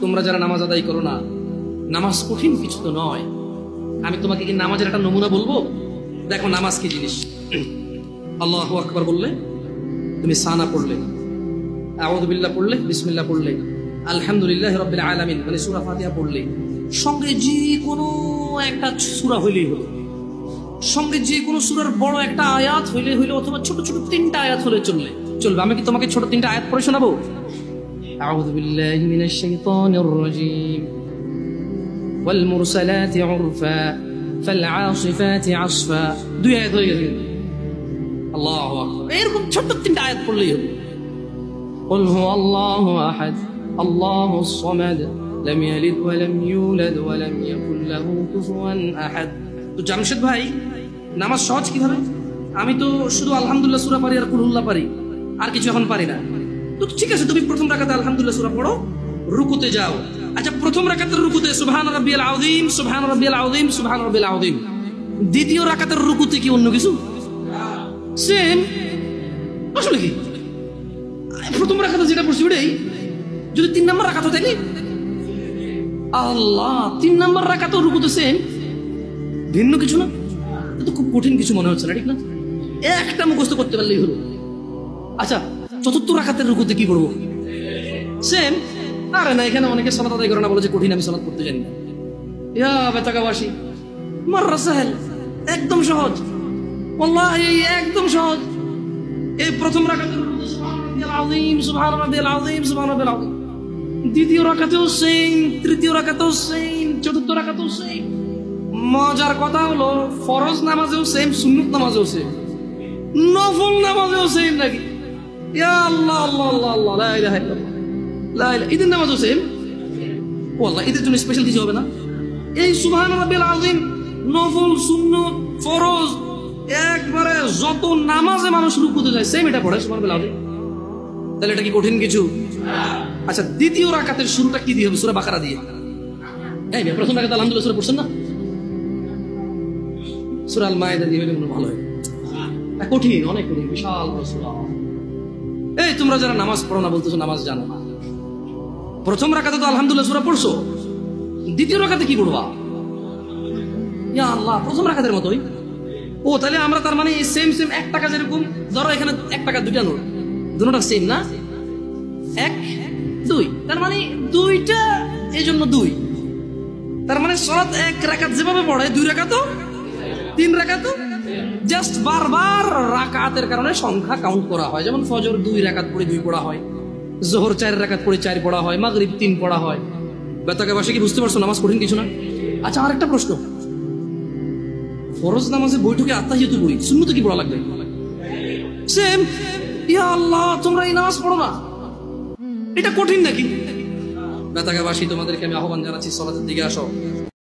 তোমরা যারা নামাজ আদায় করো না, নামাজ কঠিন কিছু তো নয়। আমি তোমাকে কি নামাজের একটা নমুনা বলবো? দেখো নামাজ কি জিনিস। আল্লাহু আকবার বললে, তুমি সানা পড়লে, আউযু বিল্লাহ পড়লে, বিসমিল্লাহ পড়লে, আলহামদুলিল্লাহি রাব্বিল আলামিন মানে সূরা ফাতিহা পড়লে, সঙ্গে যে কোনো একটা সূরা হইলেই হলো, সঙ্গে যে কোনো সূরার বড় একটা আয়াত হইলে হইলো, অথবা ছোট ছোট তিনটা আয়াত হলে চলবে। আমি কি তোমাকে ছোট তিনটা আয়াত পড়ে শোনাবো? أعوذ بالله من الشيطان الرجيم والمرسلات عرفا فالعاصفات عصفا। দুই আয়াত হয়ে গেছে। আল্লাহু আকবার। এরকম ছোট তিনটা আয়াত পড়লেই হবে। قل هو الله أحد الله الصمد لم يلد ولم يولد ولم يكن له كفوا أحد। তো জামশেদ ভাই, নামাজ সহজ কিভাবে? আমি তো শুধু আলহামদুলিল্লাহ সূরা পারি আর কুল হুল্লাহ পারি, আর কিছু এখন পারি না। তো ঠিক আছে, তুমি প্রথম রাকাতে আলহামদুলিল্লাহ সূরা পড়ো, রুকুতে যাও। আচ্ছা, প্রথম রাকাতের রুকুতে সুবহান রাব্বিয়াল আযীম, সুবহান রাব্বিয়াল আযীম, সুবহান রাব্বিয়াল আযীম। দ্বিতীয় রাকাতের রুকুতে কি অন্য কিছু? সেম। আসলে কি প্রথম রাকাতে যেটা পড়ছি ওটাই, যদি 3 নাম্বার রাকাত থাকে, আল্লাহ 3 নাম্বার রাকাতেও রুকুতে সেম, ভিন্ন কিছু না। তো খুব কঠিন কিছু মনে হচ্ছে না, ঠিক না? একটা মুখস্থ করতে পারলেই হলো। আচ্ছা, চতুর্থ রাকাতের রুকুতে কি করবো? সেম। আরে না, এখানে অনেকে সালাত আদায় করে না, বলে যে কঠিন, আমি সালাত করতে জানি না। ইয়া বেতাকাবাসী, মাররা সাহেল, একদম সহজ, ওয়াল্লাহি একদম সহজ। এই প্রথম রাকাতের রুকুতে সুবহান রাব্বিয়াল আযীম, সুবহান রাব্বিয়াল আযীম, সুবহান রাব্বিয়াল আযীম। দ্বিতীয় রাকাতেও সেম, তৃতীয় রাকাতেও সেম, চতুর্থ রাকাতেও সেম। মজার কথা হলো, ফরজ নামাজেও সেম, সুন্নত নামাজেও সেম, নফল নামাজেও সেম নাকি? ইয়া আল্লাহ আল্লাহ আল্লাহ আল্লাহ, লা ইলাহা ইল্লাল্লাহ, লা ইলাহা। ঈদের নামাজও সেম। ওয়াল্লাহ ঈদের জন্য স্পেশাল কিছু হবে না। এই সুবহান রাব্বিল আযীম, নফল, সুন্নত, ফরজ, একবারে যত নামাজে মানুষ রুকুতে যায় সেম এটা পড়ে সুবহান রাব্বিল আযীম। তাহলে এটা কি কঠিন কিছু? আচ্ছা, দ্বিতীয় রাকাতের শুরুটা কি দিয়ে হবে? সূরা বাকারা দিয়ে। এই প্রথম রাকাতে আলহামদুলিল্লাহ সূরা পড়ছেন না? সূরা আল মায়েদা দিয়ে হলে মনে ভালো হয়। কঠিন, অনেক কঠিন, বিশাল সূরা। এই তোমরা যারা নামাজ পড়ো না, বলতেছো নামাজ জানো না। প্রথম রাকাতে তো আলহামদুলিল্লাহ সূরা পড়ছো, দ্বিতীয় রাকাতে কি পড়বা? ইয়া আল্লাহ, প্রথম রাকাতের মতোই। ও তাহলে আমরা তার মানে সেম সেম 1 টাকা, যেরকম ধরো এখানে 1 টাকা দুইটা নোট, দুটোটা সেম না? 1 2, তার মানে দুইটা, এই জন্য 2। তার মানে সালাত 1 রাকাত যেভাবে পড়ে, 2 রাকাতও 3 রাকাতও, জাস্ট বারবার রাকাতের কারণে সংখ্যা কাউন্ট করা হয়। যেমন ফজর 2 রাকাত পড়ে 2 পড়া হয়, যোহর 4 রাকাত পড়ে 4 পড়া হয়, মাগরিব 3 পড়া হয়। বেতাকাবাসী কি বুঝতে পারছো নামাজ কঠিন কিছু না? আচ্ছা, আরেকটা প্রশ্ন, ফরজ নামাজে বৈঠকে আত্তাহিয়াতু পড়ি, সুন্নতে কি পড়া লাগবে? সেম। ইয়া আল্লাহ, তোমরা এই নামাজ পড়ো না, এটা কঠিন নাকি? বেতাকাবাসী, তোমাদেরকে আমি আহ্বান জানাচ্ছি, সালাতের দিকে আসো।